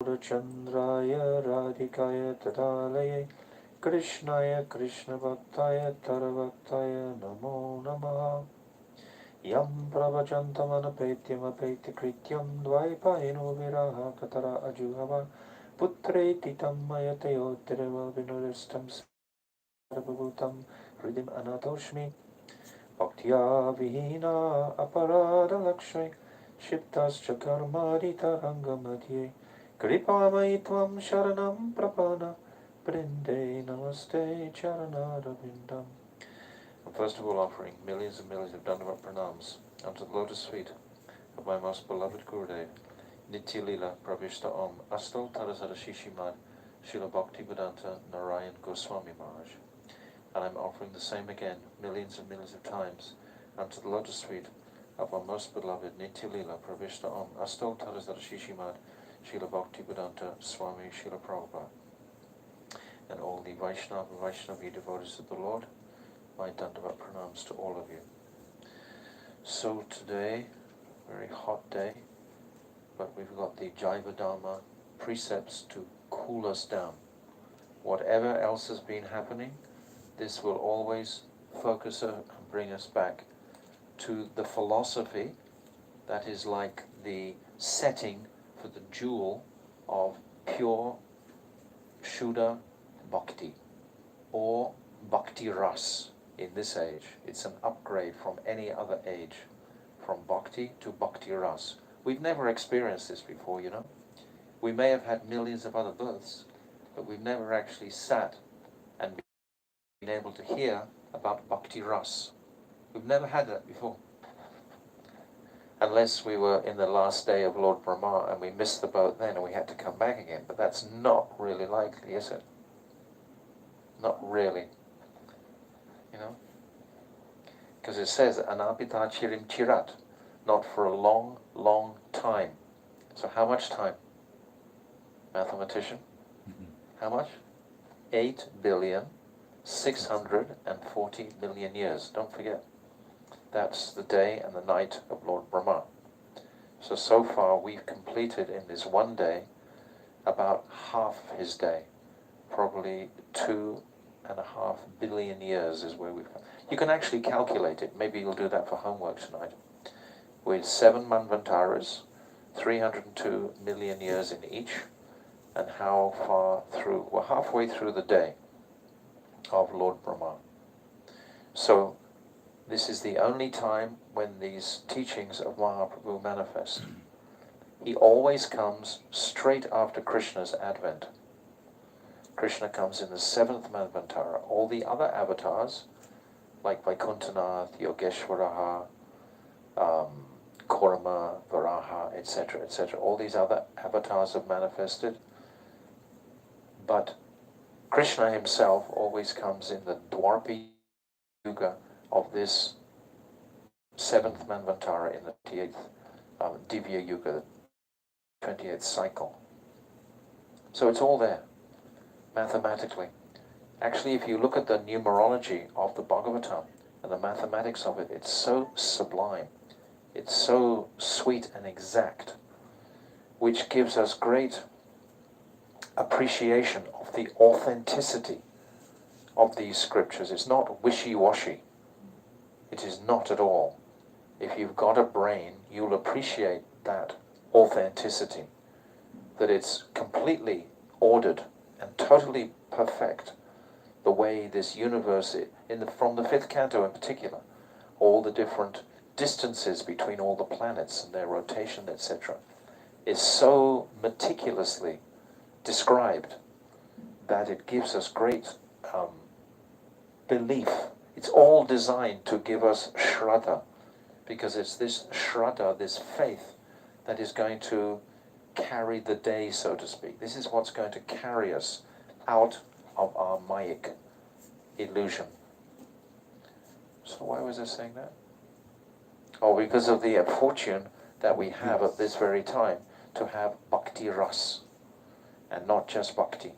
Chandraya Radhikaya Tadalaye Krishnaya Krishna Bhaktaya Taravaktaya Namo Namaha Yam Pravachantamanapetyamapetti Krityam Dvaipayino Viraha Katara Ajuhava Putreti Tammayatayo Tirava Vinodistam Sarvabhutam Hridim Anatoshmi Bhaktya Vihina Aparada Lakshmi Shiptascha Karmarita Rangamadhye Kripamai Tvam Sharanam Prapana Brinde Namaste Charanarabindam. I'm first of all offering millions and millions of Dandavat Pranams unto the lotus feet of my most beloved Gurudev, Nitya Lila Pravishta Om Astal Tarasara Shishimad Srila Bhakti Vedanta Narayan Goswami Maharaj. And I'm offering the same again, millions and millions of times, unto the lotus feet of our most beloved Nitya Lila Pravishta Om Astal Tarasara Shishimad Srila Bhakti Vedanta Swami Srila Prabhupada. And all the Vaishnavi devotees of the Lord, my Dandavat Pranams to all of you. So today, very hot day, but we've got the Jaiva Dharma precepts to cool us down. Whatever else has been happening, this will always focus and bring us back to the philosophy that is like the setting for the jewel of pure Shuddha Bhakti, or Bhakti Ras in this age. It's an upgrade from any other age, from Bhakti to Bhakti Ras. We've never experienced this before, you know. We may have had millions of other births, but we've never actually sat and been able to hear about Bhakti Ras. We've never had that before. Unless we were in the last day of Lord Brahma and we missed the boat then and we had to come back again. But that's not really likely, is it? Not really. You know? Because it says, Anapita Chirim Chirat, not for a long, long time. So how much time? Mathematician? How much? 8,640,000,000 years. Don't forget. That's the day and the night of Lord Brahma. So far we've completed in this one day about half his day. Probably 2.5 billion years is where we've come. You can actually calculate it. Maybe you'll do that for homework tonight. With 7 manvantaras, 302 million years in each, and how far through? We're halfway through the day of Lord Brahma. So this is the only time when these teachings of Mahaprabhu manifest. He always comes straight after Krishna's advent. Krishna comes in the 7th Manvantara. All the other avatars, like Vaikuntanath, Yogeshwaraha, Kurma, Varaha, etc., etc., all these other avatars have manifested. But Krishna himself always comes in the Dwarpa Yuga of this 7th Manvantara in the 28th Divya Yuga, 28th cycle. So it's all there, mathematically. Actually, if you look at the numerology of the Bhagavatam and the mathematics of it, it's so sublime, it's so sweet and exact, which gives us great appreciation of the authenticity of these scriptures. It's not wishy-washy. It is not at all. If you've got a brain, you'll appreciate that authenticity, that it's completely ordered and totally perfect, the way this universe, from the 5th canto in particular, all the different distances between all the planets and their rotation, etc., is so meticulously described that it gives us great belief. It's all designed to give us shraddha, because it's this shraddha, this faith, that is going to carry the day, so to speak. This is what's going to carry us out of our mayic illusion. So why was I saying that? Oh, because of the fortune that we have at this very time to have bhakti ras, and not just bhakti.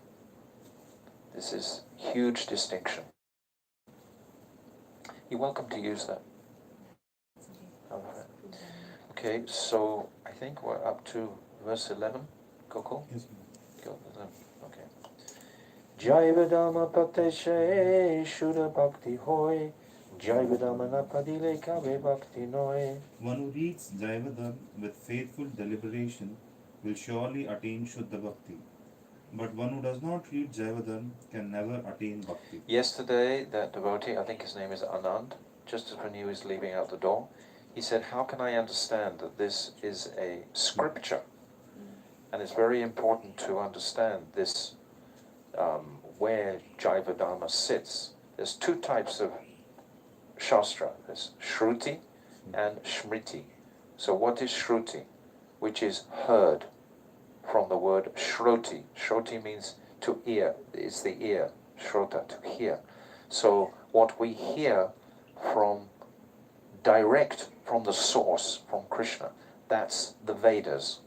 This is huge distinction. You're welcome to use that. Okay, so I think we're up to verse 11. Cool? Yes, Cool. Okay. Jaiva Dhamma Pateshe Shuddha Bhakti Hoy Jaiva Dhamma Napadile Kave Bhakti Noy. one who reads Jaiva Dharma with faithful deliberation will surely attain Shuddha Bhakti. But one who does not read Jaiva Dharma can never attain Bhakti. Yesterday, that devotee, I think his name is Anand, just as when he was leaving out the door, he said, how can I understand that this is a scripture? And it's very important to understand this, where Jaiva Dharma sits. There's two types of Shastra. There's Shruti and Smriti. So what is Shruti? Which is heard, from the word Shroti. Shroti means to ear. It's the ear. Shrota, to hear. So what we hear from direct from the source, from Krishna, that's the Vedas,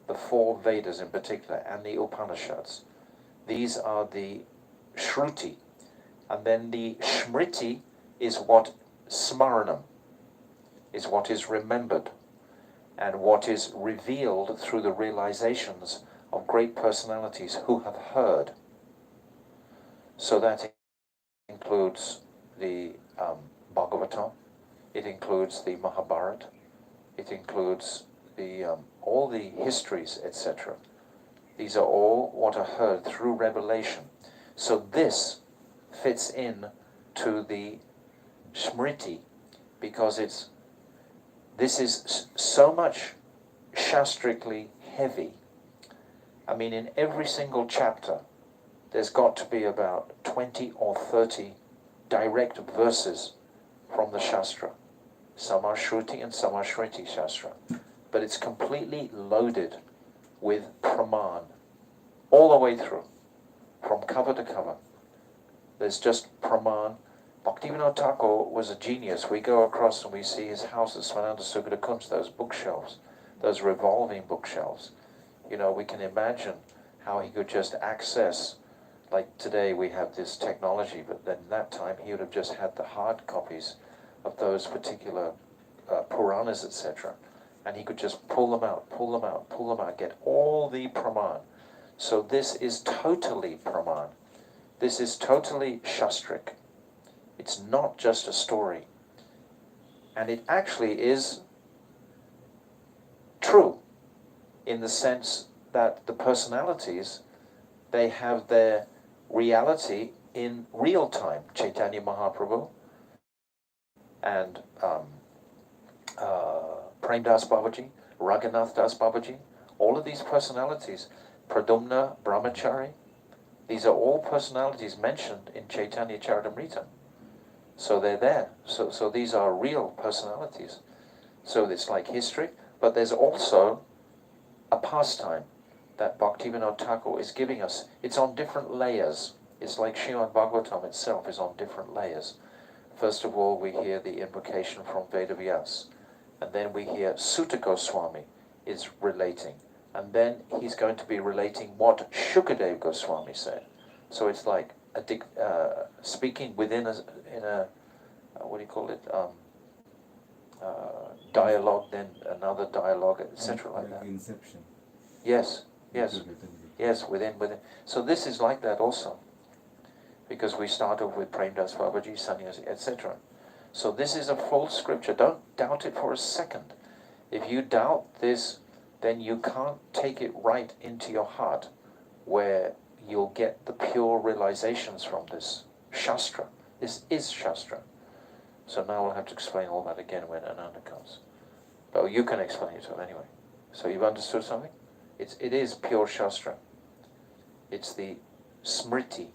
the four Vedas in particular, and the Upanishads. These are the Shruti. And then the Smriti is what Smaranam, is what is remembered, and what is revealed through the realizations of great personalities who have heard. So that includes the Bhagavatam, it includes the Mahabharata, it includes the all the histories, etc. These are all what are heard through revelation. So this fits in to the Smriti, because this is so much shastrically heavy. I mean, in every single chapter, there's got to be about 20 or 30 direct verses from the Shastra. Some are Shruti and some are Shriti Shastra. But it's completely loaded with Praman, all the way through, from cover to cover. There's just Praman. Bhaktivinoda Thakur was a genius. We go across and we see his house at Swananda Sugata Kunj, those bookshelves, those revolving bookshelves. You know, we can imagine how he could just access, like today we have this technology, but then that time he would have just had the hard copies of those particular Puranas, etc. And he could just pull them out, pull them out, pull them out, get all the Praman. So this is totally Praman. This is totally Shastric. It's not just a story. And it actually is true in the sense that the personalities, they have their reality in real time. Chaitanya Mahaprabhu and Prem Das Babaji, Raghunath Das Babaji, all of these personalities, Pradumna Brahmachari, these are all personalities mentioned in Chaitanya Charitamrita. So they're there. So these are real personalities. So it's like history, but there's also a pastime that Bhaktivinoda Thakur is giving us. It's on different layers. It's like Srimad Bhagavatam itself is on different layers. First of all, we hear the invocation from Vedavyas, and then we hear Sutta Goswami is relating, and then he's going to be relating what Shukadev Goswami said. So it's like speaking within in a what do you call it? Dialogue, then another dialogue, etc. like that. Inception. Yes, yes, within. So this is like that also, because we start off with Prem Das Babaji, Sannyasi, etc. So this is a full scripture. Don't doubt it for a second. If you doubt this, then you can't take it right into your heart, where you'll get the pure realizations from this Shastra. This is Shastra. So now we'll have to explain all that again when Ananda comes. But you can explain it to him anyway. So you've understood something? It is pure Shastra. It's the Smriti.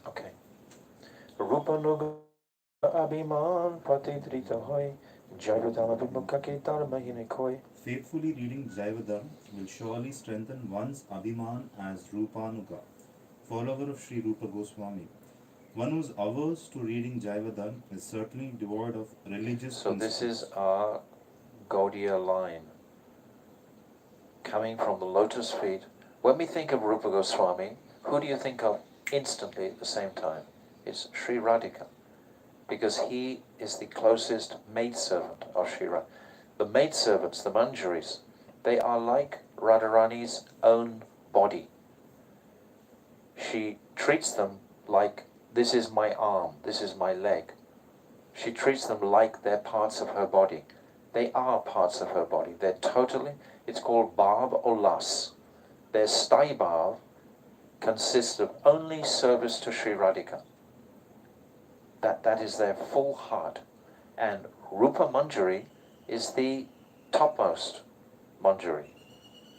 Okay. Rupanuga abhiman patidrita hoy Jaivadama vimukake dharma hinekoi. Faithfully reading Jaiva Dharma will surely strengthen one's abhiman as Rupanuga, follower of Sri Rupa Goswami. One who's averse to reading Jaiva Dharma is certainly devoid of religious So principles. this is our Gaudiya line, coming from the lotus feet. When we think of Rupa Goswami, who do you think of instantly at the same time? It's Sri Radhika, because he is the closest maidservant of Sri Radhika. The maidservants, the manjaris, They are like Radharani's own body. She treats them like, this is my arm, this is my leg. She treats them like they're parts of her body. They are parts of her body. They're totally, it's called Bhav or Las. Their Sthai Bhav consists of only service to Sri Radhika. That is their full heart. And Rupa Manjari is the topmost Manjari.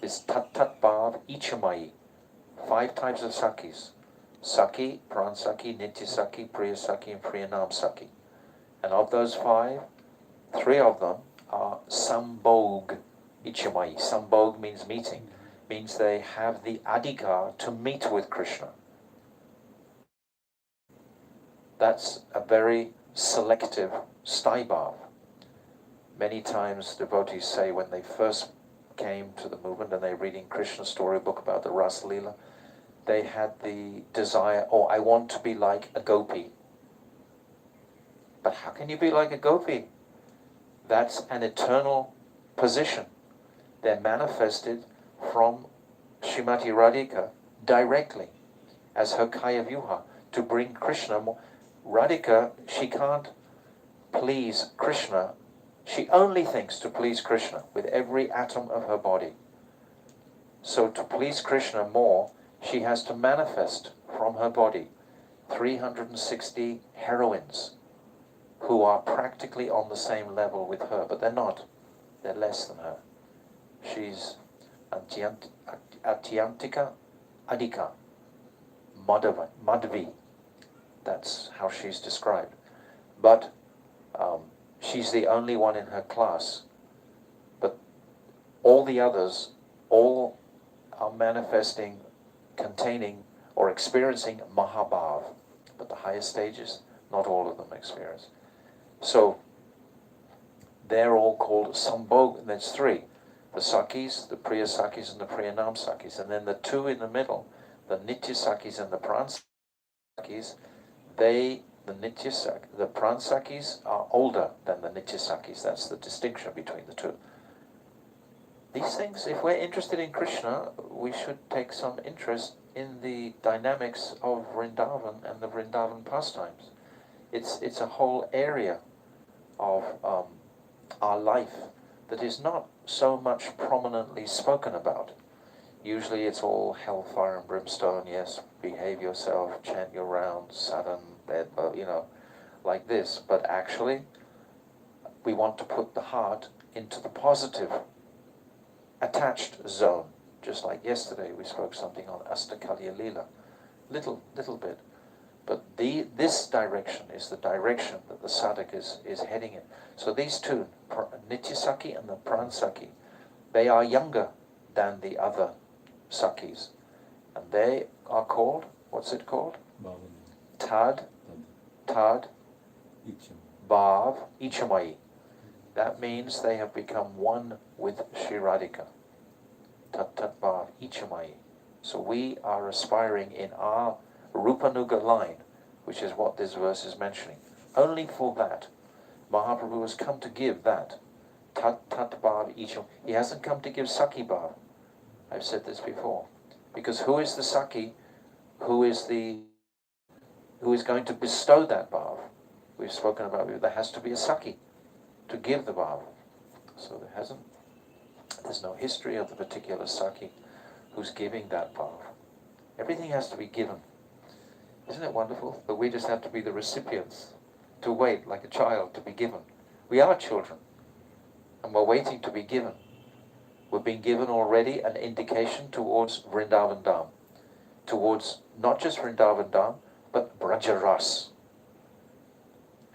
This Tat Tat Bhav Ichamai. 5 types of Sakis. Saki, Pran Saki, Nitya Saki, Priya Saki, and Priyanam Saki. And of those 5, 3 of them are Sambhog Ichamai. Sambhog means meeting. Means they have the adhikar to meet with Krishna. That's a very selective Sthai Bhav. Many times devotees say when they first came to the movement and they're reading Krishna's storybook about the Rasa Leela, they had the desire, oh, I want to be like a gopi. But how can you be like a gopi? That's an eternal position. They're manifested from Srimati Radhika directly as her Kaya Vyuha to bring Krishna more. Radhika, she can't please Krishna. She only thinks to please Krishna with every atom of her body. So to please Krishna more, she has to manifest from her body 360 heroines who are practically on the same level with her, but they're not. They're less than her. She's Atyantika Adhika, Madhvi. That's how she's described. But she's the only one in her class. But all the others, all are manifesting, containing, or experiencing Mahabhav. But the higher stages, not all of them experience. So they're all called Sambhog, and there's 3. The Sakis, the Priya Sakis, and the Priyanam Sakis. And then the 2 in the middle, the Nitya Sakis and the Pran Sakis, the Pran Sakis are older than the Nitya Sakis. That's the distinction between the 2. These things, if we're interested in Krishna, we should take some interest in the dynamics of Vrindavan and the Vrindavan pastimes. It's a whole area of our life that is not so much prominently spoken about. Usually it's all hellfire and brimstone, yes, behave yourself, chant your rounds, sadhan, like this. But actually, we want to put the heart into the positive, attached zone. Just like yesterday we spoke something on Astakalya Leela. Little bit. But this direction is the direction that the sadhak is heading in. So these 2, Nityasaki and the Pransaki, they are younger than the other Sakis. And they are called, what's it called? Tad, Bhav, Ichamai. That means they have become one with Sri Radhika. Tat Bhav, Ichamai. So we are aspiring in our Rupanuga line, which is what this verse is mentioning. Only for that. Mahaprabhu has come to give that. Tat Bhav Icham. He hasn't come to give Saki Bhav. I've said this before. Because who is the Saki? Who is going to bestow that Bhav? We've spoken about it. There has to be a Saki to give the Bhav. So there's no history of the particular Saki who's giving that Bhav. Everything has to be given. Isn't it wonderful that we just have to be the recipients, to wait like a child to be given? We are children, and we're waiting to be given. We're being given already an indication towards Vrindavan Dham, towards not just Vrindavan Dham, but Braja Ras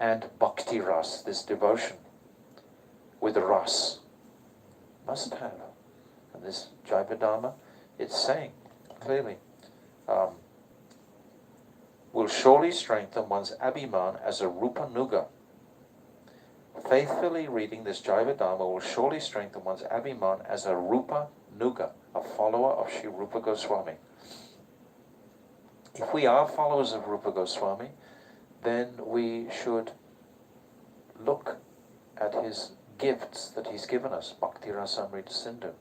and Bhakti Ras, this devotion with Ras. Must have. And this Jaiva Dharma, it's saying clearly, will surely strengthen one's abhiman as a Rupa Nuga. Faithfully reading this Jaiva Dharma will surely strengthen one's abhiman as a Rupa Nuga, a follower of Sri Rupa Goswami. If we are followers of Rupa Goswami, then we should look at his gifts that he's given us, Bhakti Rasamrita Sindhu,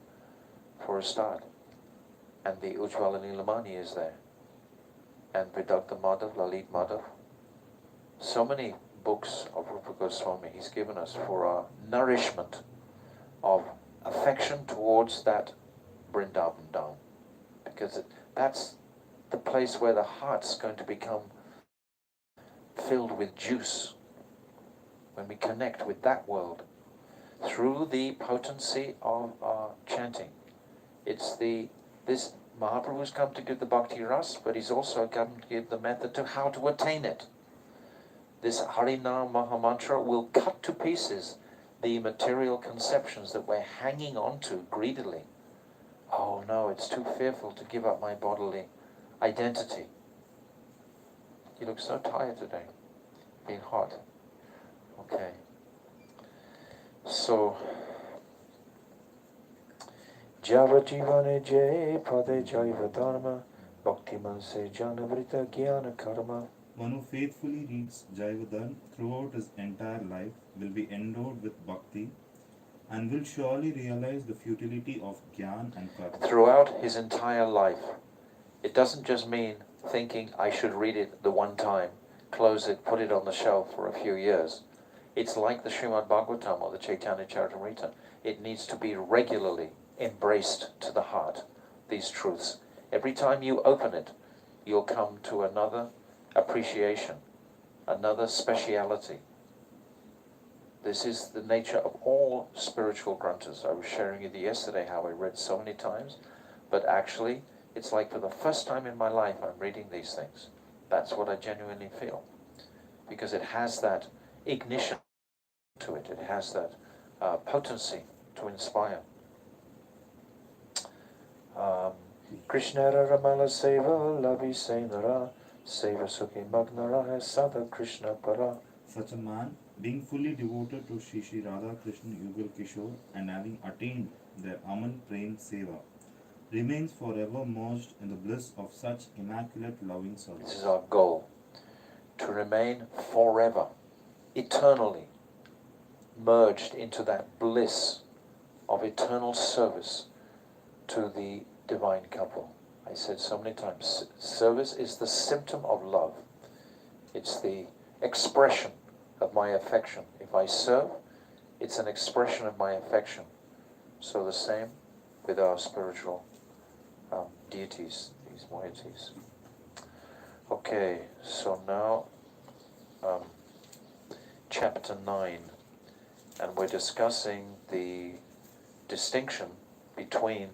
for a start. And the Ujjvala Nilamani is there. And Vidagdha Madhav, Lalit Madhav. So many books of Rupa Goswami he's given us for our nourishment of affection towards that Vrindavan Dham. Because that's the place where the heart's going to become filled with juice. When we connect with that world through the potency of our chanting. This Mahaprabhu's come to give the bhakti ras, but he's also come to give the method to how to attain it. This Harinam Mahamantra will cut to pieces the material conceptions that we're hanging on to greedily. Oh no, it's too fearful to give up my bodily identity. You look so tired today, being hot. Okay. So, Java Jivane Jai Pade Jaiva Dharma Bhakti Manse Janavrita Jnana Karma. One who faithfully reads Jaiva Dharma throughout his entire life will be endowed with bhakti and will surely realize the futility of jnana and karma. Throughout his entire life. It doesn't just mean thinking I should read it the one time, close it, put it on the shelf for a few years. It's like the Srimad Bhagavatam or the Chaitanya Charitamrita. It needs to be regularly embraced to the heart, these truths. Every time you open it, you'll come to another appreciation, another speciality. This is the nature of all spiritual granthas. I was sharing with you yesterday how I read so many times, but actually it's like for the first time in my life I'm reading these things. That's what I genuinely feel. Because it has that ignition to it. It has that potency to inspire. Krishnara Ramala Seva Lavi Senara Seva Sukhi Magnara Sada Krishna Para. Such a man, being fully devoted to Shri Shri Radha Krishna Yugal Kishore and having attained their Aman Prem Seva, remains forever merged in the bliss of such immaculate loving service. This is our goal. To remain forever, eternally merged into that bliss of eternal service to the divine couple. I said so many times, service is the symptom of love. It's the expression of my affection. If I serve, it's an expression of my affection. So the same with our spiritual deities, these moieties. Okay, so now chapter 9, and we're discussing the distinction between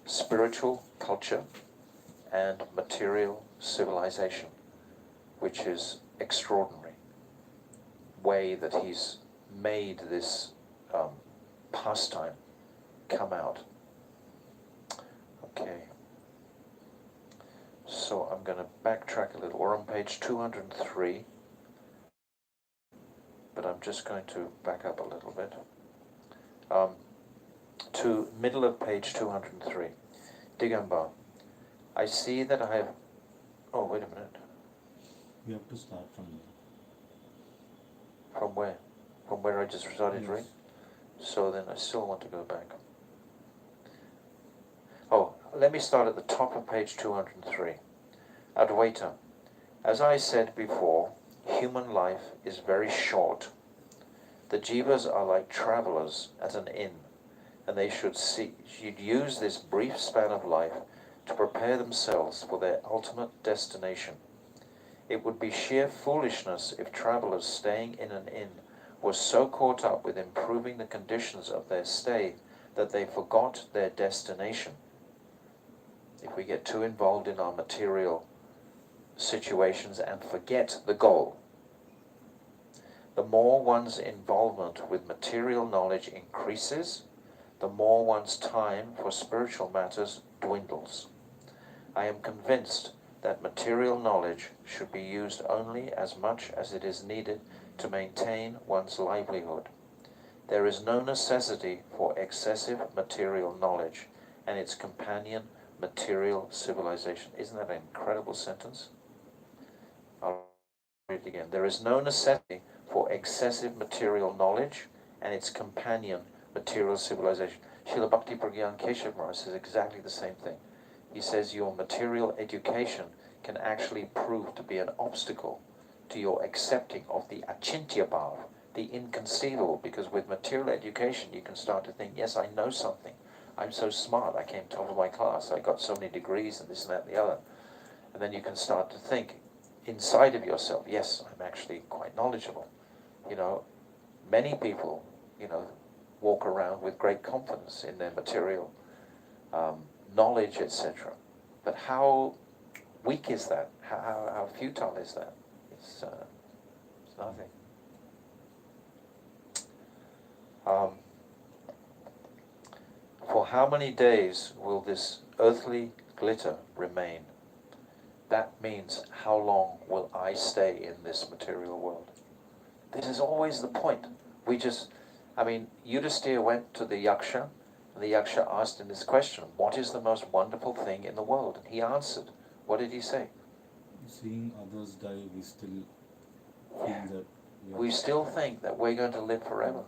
spiritual culture and material civilization, which is extraordinary way that he's made this pastime come out. Okay, so I'm going to backtrack a little. We're on page 203, but I'm just going to back up a little bit to middle of page 203. Digamba, I see that I have... Oh, wait a minute. We have to start from there. From where? From where I just started Yes. reading? So then I still want to go back. Oh, let me start at the top of page 203. Advaita. As I said before, human life is very short. The jivas are like travelers at an inn, and they should use this brief span of life to prepare themselves for their ultimate destination. It would be sheer foolishness if travelers staying in an inn were so caught up with improving the conditions of their stay that they forgot their destination. If we get too involved in our material situations and forget the goal, the more one's involvement with material knowledge increases, the more one's time for spiritual matters dwindles. I am convinced that material knowledge should be used only as much as it is needed to maintain one's livelihood. There is no necessity for excessive material knowledge and its companion material civilization. Isn't that an incredible sentence? I'll read it again. There is no necessity for excessive material knowledge and its companion material civilization. Srila Bhakti Pragyan Keshav Maharaj says exactly the same thing. He says your material education can actually prove to be an obstacle to your accepting of the achintya bhav, the inconceivable, because with material education you can start to think, yes, I know something. I'm so smart, I came top of my class, I got so many degrees and this and that and the other. And then you can start to think inside of yourself, yes, I'm actually quite knowledgeable. You know, many people, you know, walk around with great confidence in their material knowledge, etc. But how weak is that? How futile is that? It's nothing. For how many days will this earthly glitter remain? That means how long will I stay in this material world? This is always the point. Yudhisthira went to the Yaksha, and the Yaksha asked him this question, what is the most wonderful thing in the world? And he answered. What did he say? Seeing others die, we still feel that we still think that we're going to live forever.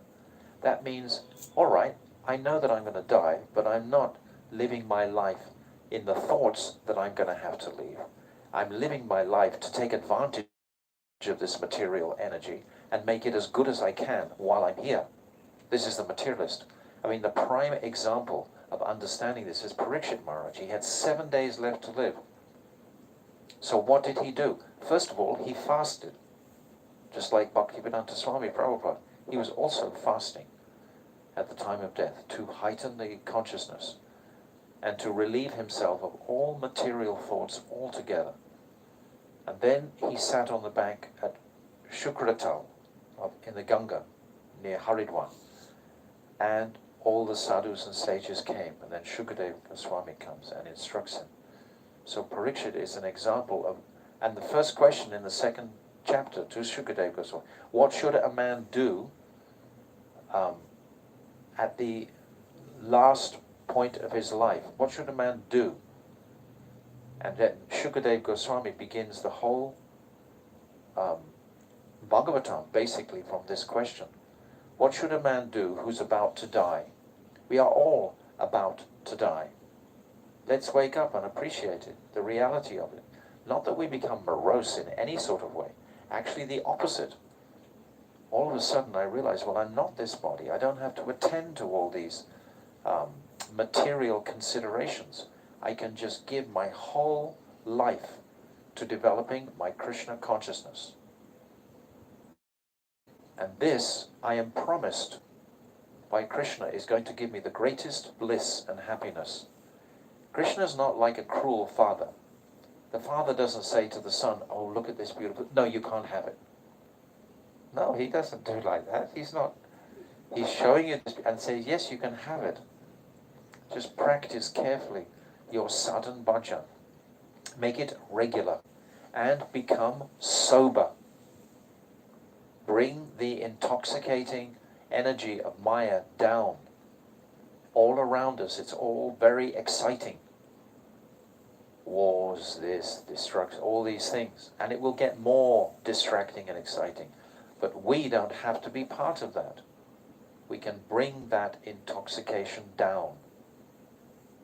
That means, all right, I know that I'm going to die, but I'm not living my life in the thoughts that I'm going to have to leave. I'm living my life to take advantage of this material energy and make it as good as I can while I'm here. This is the materialist. The prime example of understanding this is Parikshit Maharaj. He had 7 days left to live. So what did he do? First of all, he fasted. Just like Bhaktivedanta Swami Prabhupada. He was also fasting at the time of death to heighten the consciousness and to relieve himself of all material thoughts altogether. And then he sat on the bank at Shukratal in the Ganga near Haridwan, and all the sadhus and sages came, and then Shukadeva Goswami comes and instructs him. So Parikshit is an example of, and the first question in the second chapter to Shukadeva Goswami, what should a man do at the last point of his life? What should a man do? And then Shukadeva Goswami begins the whole Bhagavatam basically from this question. What should a man do who's about to die? We are all about to die. Let's wake up and appreciate it, the reality of it. Not that we become morose in any sort of way. Actually the opposite. All of a sudden I realize, well, I'm not this body. I don't have to attend to all these material considerations. I can just give my whole life to developing my Krishna consciousness. And this, I am promised by Krishna, is going to give me the greatest bliss and happiness. Krishna is not like a cruel father. The father doesn't say to the son, oh, look at this beautiful, no, you can't have it. No, he doesn't do like that. He's showing you this and says, yes, you can have it. Just practice carefully your sadhan bhajan. Make it regular and become sober. Bring the intoxicating energy of Maya down. All around us, it's all very exciting. Wars, this, destruction, all these things. And it will get more distracting and exciting. But we don't have to be part of that. We can bring that intoxication down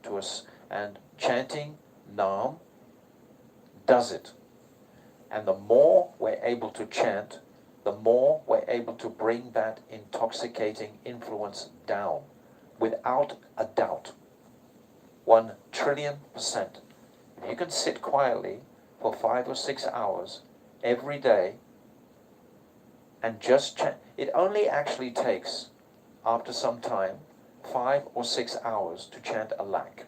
to us. And chanting Nam does it. And the more we're able to chant, the more we're able to bring that intoxicating influence down, without a doubt. 1,000,000,000,000%. If you can sit quietly for 5 or 6 hours every day and just chant, it only actually takes, after some time, 5 or 6 hours to chant a lakh.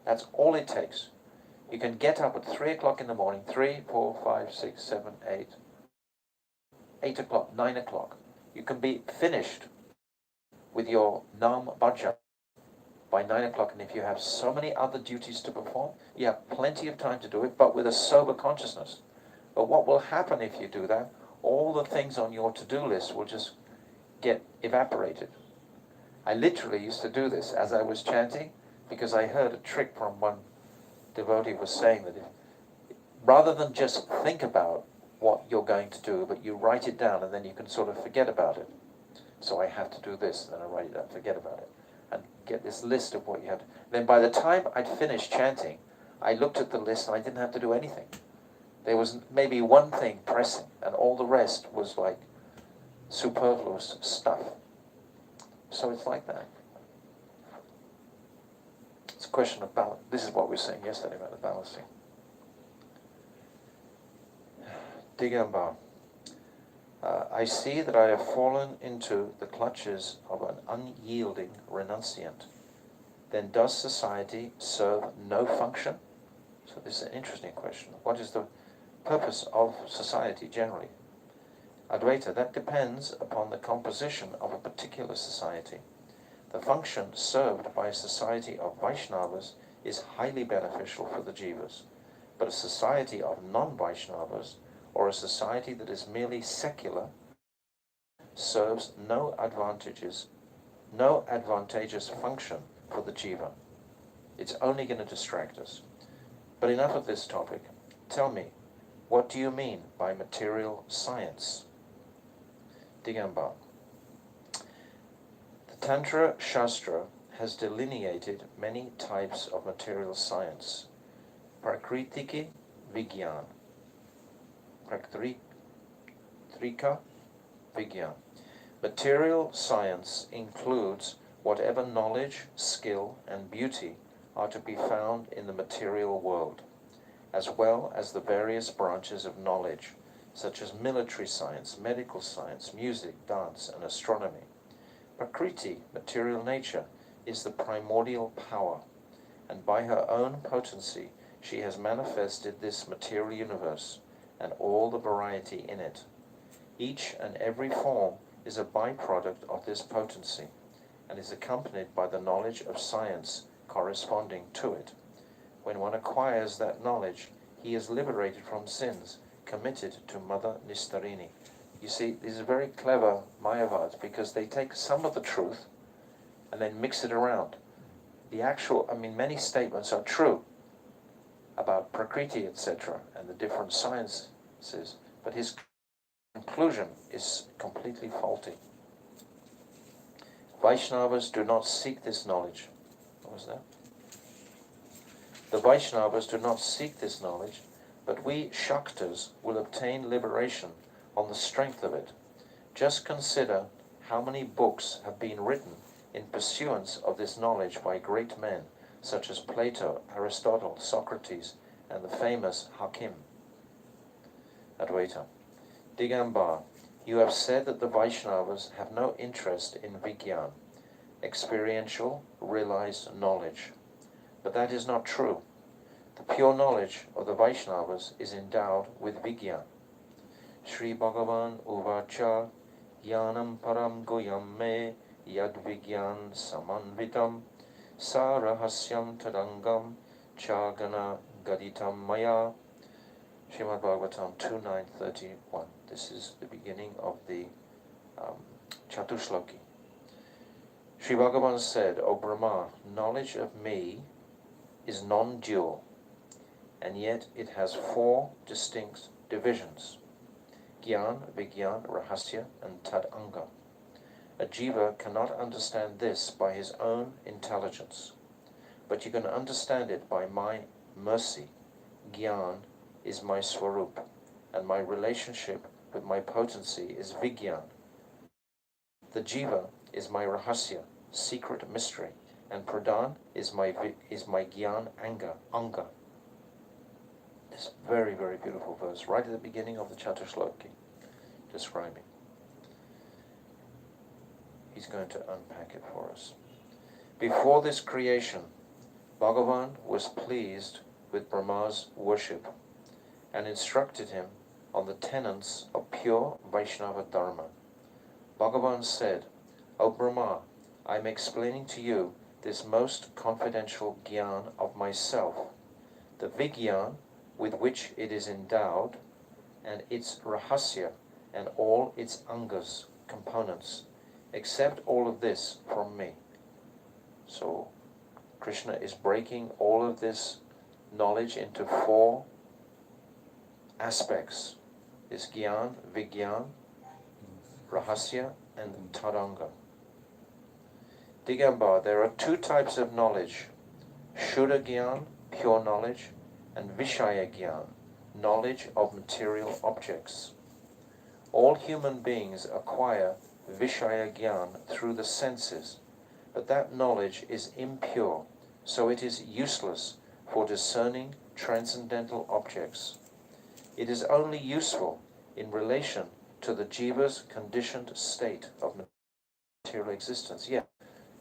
That's all it takes. You can get up at 3 o'clock in the morning, 3, 4, 5, 6, 7, 8, 8 o'clock, 9 o'clock. You can be finished with your Nam Bhajan by 9 o'clock, and if you have so many other duties to perform, you have plenty of time to do it, but with a sober consciousness. But what will happen if you do that? All the things on your to-do list will just get evaporated. I literally used to do this as I was chanting, because I heard a trick from one devotee was saying that rather than just think about what you're going to do, but you write it down and then you can sort of forget about it. So I have to do this, then I write it down, forget about it. and get this list of what you had. Then by the time I'd finished chanting, I looked at the list and I didn't have to do anything. There was maybe one thing pressing, and all the rest was like superfluous stuff. So it's like that. It's a question of balance. This is what we were saying yesterday about the balancing. Digamba. I see that I have fallen into the clutches of an unyielding renunciant. Then does society serve no function? So this is an interesting question. What is the purpose of society generally? Advaita, that depends upon the composition of a particular society. The function served by a society of Vaishnavas is highly beneficial for the jivas, but a society of non-Vaishnavas, or a society that is merely secular, serves no advantageous function for the jiva. It's only going to distract us. But enough of this topic. Tell me, what do you mean by material science? Digamba. The Tantra Shastra has delineated many types of material science. Prakritiki Vigyan. Trika Vigyan. Material science includes whatever knowledge, skill, and beauty are to be found in the material world, as well as the various branches of knowledge, such as military science, medical science, music, dance, and astronomy. Prakriti, material nature, is the primordial power, and by her own potency she has manifested this material universe and all the variety in it. Each and every form is a byproduct of this potency, and is accompanied by the knowledge of science corresponding to it. When one acquires that knowledge, he is liberated from sins committed to Mother Nistarini. You see, these are very clever Mayavads because they take some of the truth and then mix it around. The actual, many statements are true about Prakriti, etc., and the different sciences, but his conclusion is completely faulty. Vaishnavas do not seek this knowledge. What was that? The Vaishnavas do not seek this knowledge, but we Shaktas will obtain liberation on the strength of it. Just consider how many books have been written in pursuance of this knowledge by great men, such as Plato, Aristotle, Socrates, and the famous Hakim. Advaita. Digamba, you have said that the Vaishnavas have no interest in Vigyan, experiential, realized knowledge. But that is not true. The pure knowledge of the Vaishnavas is endowed with Vigyan. Sri Bhagavan Uvacha Yanam Param Goyam Me Yad Vigyan Samanvitam Sarahasyam Tadangam Chagana Gaditam Maya. Srimad Bhagavatam 2.9.31. This is the beginning of the Chatushloki. Sri Bhagavan said, O Brahma, knowledge of me is non-dual, and yet it has 4 distinct divisions: Gyan, Vigyan, Rahasya, and Tad-anga. A jiva cannot understand this by his own intelligence, but you can understand it by my mercy. Gyan is my swarup, and my relationship with my potency is Vigyan. The jiva is my rahasya, secret mystery, and pradhan is my gyan anga. This very, very beautiful verse, right at the beginning of the Chatushloki, describing. He's going to unpack it for us. Before this creation, Bhagavan was pleased with Brahma's worship and instructed him on the tenets of pure Vaishnava Dharma. Bhagavan said, O Brahma, I am explaining to you this most confidential gyan of myself, the Vigyan with which it is endowed, and its rahasya and all its angas, components. Accept all of this from me. So Krishna is breaking all of this knowledge into 4 aspects: this Gyan, Vigyan, Rahasya, and Taranga. Digambar, there are two types of knowledge: Shuddha Gyan, pure knowledge, and Vishaya Gyan, knowledge of material objects. All human beings acquire Vishaya Gyan through the senses, but that knowledge is impure, so it is useless for discerning transcendental objects. It is only useful in relation to the jiva's conditioned state of material existence. Yeah,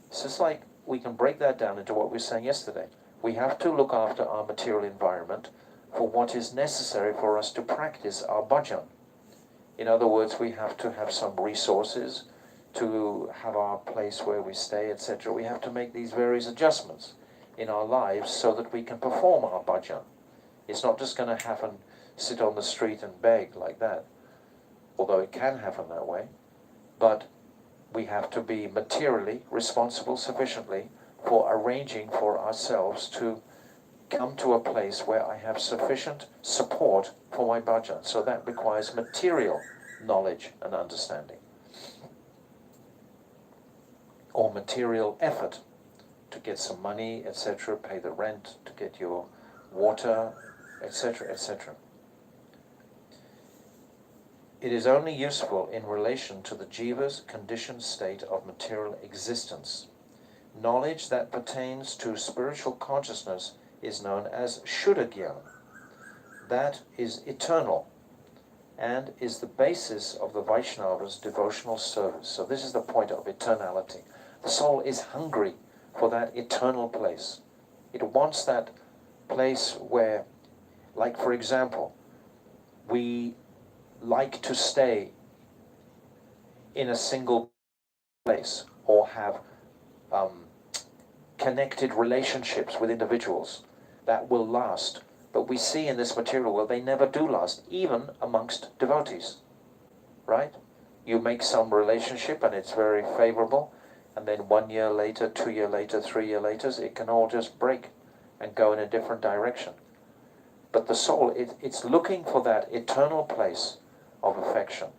it's just like we can break that down into what we were saying yesterday. We have to look after our material environment for what is necessary for us to practice our bhajan. In other words, we have to have some resources to have our place where we stay, etc. We have to make these various adjustments in our lives so that we can perform our bhajan. It's not just going to happen, sit on the street and beg like that, although it can happen that way. But we have to be materially responsible sufficiently for arranging for ourselves to come to a place where I have sufficient support for my bhajan. So that requires material knowledge and understanding, or material effort to get some money, etc., pay the rent, to get your water, etc., etc. It is only useful in relation to the jiva's conditioned state of material existence. Knowledge that pertains to spiritual consciousness is known as Shuddha Gyan. That is eternal and is the basis of the Vaishnava's devotional service. So this is the point of eternality. The soul is hungry for that eternal place. It wants that place where, like for example, we like to stay in a single place or have connected relationships with individuals that will last. But we see in this material world they never do last, even amongst devotees, right? You make some relationship and it's very favorable, and then 1 year later, 2 years later, 3 years later, it can all just break and go in a different direction. But the soul, it's looking for that eternal place of affection.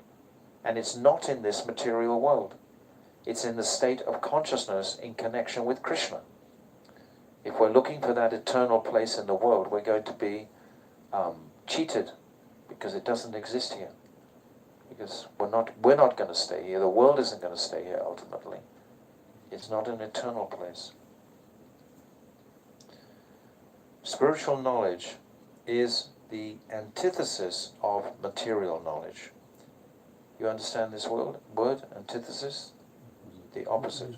And it's not in this material world. It's in the state of consciousness in connection with Krishna. If we're looking for that eternal place in the world, we're going to be cheated, because it doesn't exist here. Because we're not going to stay here. The world isn't going to stay here ultimately. It's not an eternal place. Spiritual knowledge is the antithesis of material knowledge. You understand this word, antithesis? The opposite.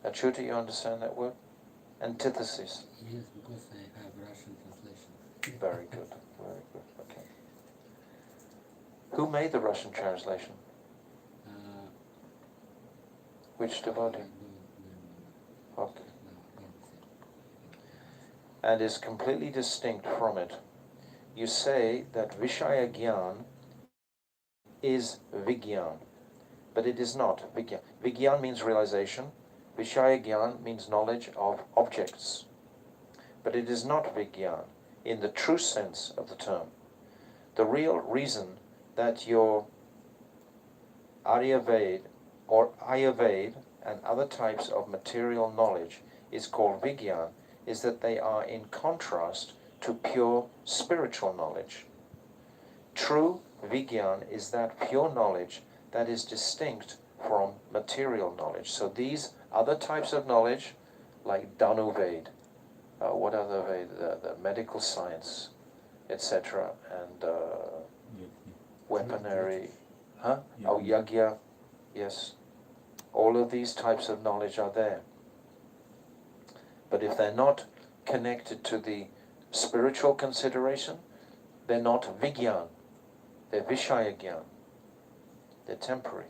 Achyuta, you understand that word? Antithesis. Yes, because I have Russian translation. Very good, very good, okay. Who made the Russian translation? Which devotee? Okay. And is completely distinct from it. You say that Vishaya Gyan is Vigyan, but it is not Vigyan. Vigyan means realization. Vishaya Gyan means knowledge of objects. But it is not Vigyan in the true sense of the term. The real reason that your Aryaveda or Ayurveda and other types of material knowledge is called Vigyan is that they are in contrast to pure spiritual knowledge. True Vigyan is that pure knowledge that is distinct from material knowledge. So these other types of knowledge, like Dhanuveda, what other Veda, the medical science, etc., and weaponry, Yagya, yes. All of these types of knowledge are there. But if they're not connected to the spiritual consideration, they're not Vigyan, they're Vishaya Gyan, they're temporary.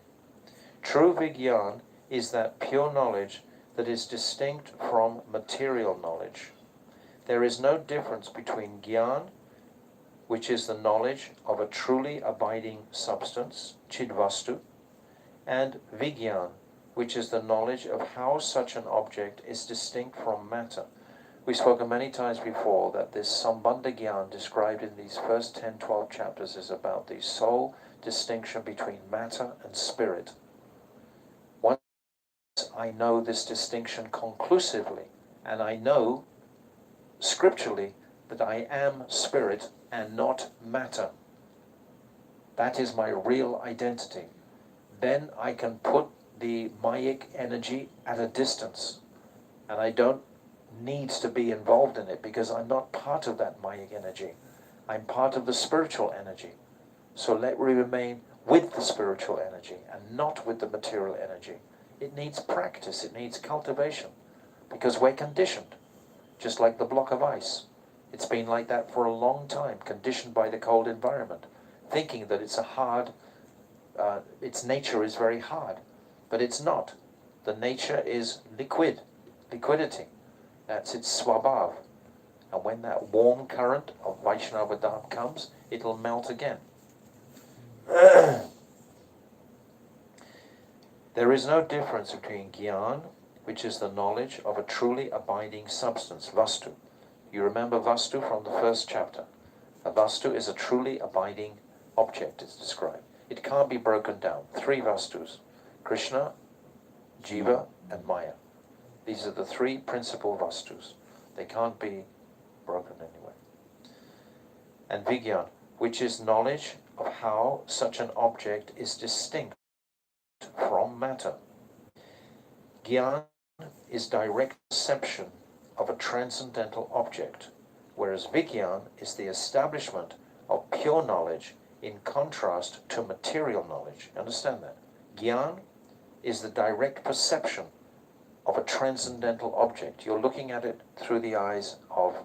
True Vigyan is that pure knowledge that is distinct from material knowledge. There is no difference between Gyan, which is the knowledge of a truly abiding substance, Chidvastu, and Vigyan, which is the knowledge of how such an object is distinct from matter. We've spoken many times before that this Sambandha Gyan described in these first 10, 12 chapters is about the sole distinction between matter and spirit. Once I know this distinction conclusively, and I know scripturally that I am spirit and not matter. That is my real identity. Then I can put the Mayic energy at a distance, and I don't need to be involved in it because I'm not part of that Mayic energy. I'm part of the spiritual energy. So let me remain with the spiritual energy and not with the material energy. It needs practice, it needs cultivation, because we're conditioned, just like the block of ice. It's been like that for a long time, conditioned by the cold environment, thinking that it's a hard, its nature is very hard, but it's not. The nature is liquidity. That's its swabhav. And when that warm current of Vaishnava Dharma comes, it'll melt again. There is no difference between Gyan, which is the knowledge of a truly abiding substance, Vastu. You remember Vastu from the first chapter. A Vastu is a truly abiding object, it's described. It can't be broken down. 3 Vastus: Krishna, Jiva, and Maya. These are the 3 principal Vastus. They can't be broken anyway. And Vigyan, which is knowledge of how such an object is distinct from matter. Gyan is direct perception of a transcendental object, whereas Vigyan is the establishment of pure knowledge in contrast to material knowledge. Understand that? Gyan is the direct perception of a transcendental object. You're looking at it through the eyes of,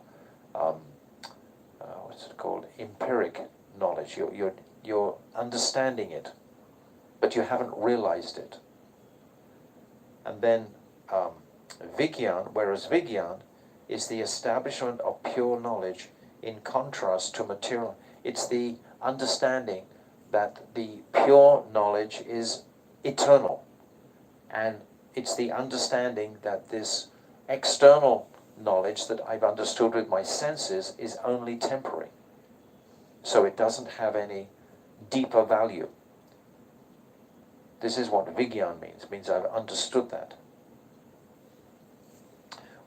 what's it called? Empiric knowledge. You're understanding it, but you haven't realized it. And then Vigyan, whereas Vigyan is the establishment of pure knowledge in contrast to material. It's the understanding that the pure knowledge is eternal, and it's the understanding that this external knowledge that I've understood with my senses is only temporary. So it doesn't have any deeper value. This is what Vigyan means. It means I've understood that.